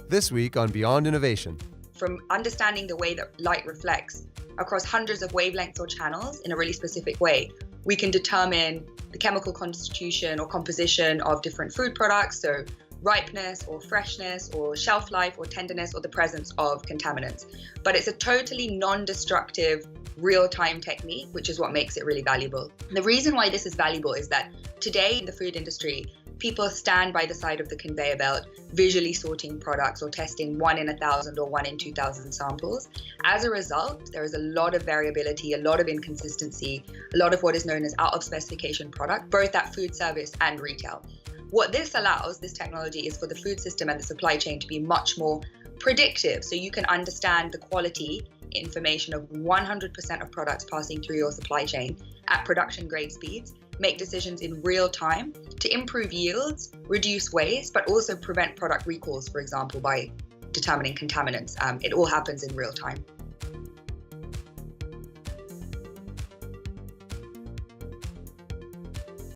This week on Beyond Innovation. From understanding the way that light reflects across hundreds of wavelengths or channels in a really specific way, we can determine the chemical constitution or composition of different food products, so ripeness or freshness or shelf life or tenderness or the presence of contaminants. But it's a totally non-destructive real-time technique, which is what makes it really valuable. The reason why this is valuable is that today in the food industry, people stand by the side of the conveyor belt, visually sorting products or testing 1 in 1,000 or 1 in 2,000 samples. As a result, there is a lot of variability, a lot of inconsistency, a lot of what is known as out of specification product, both at food service and retail. What this allows, this technology, is for the food system and the supply chain to be much more predictive. So you can understand the quality information of 100% of products passing through your supply chain at production grade speeds, make decisions in real time to improve yields, reduce waste, but also prevent product recalls, for example, by determining contaminants. It all happens in real time.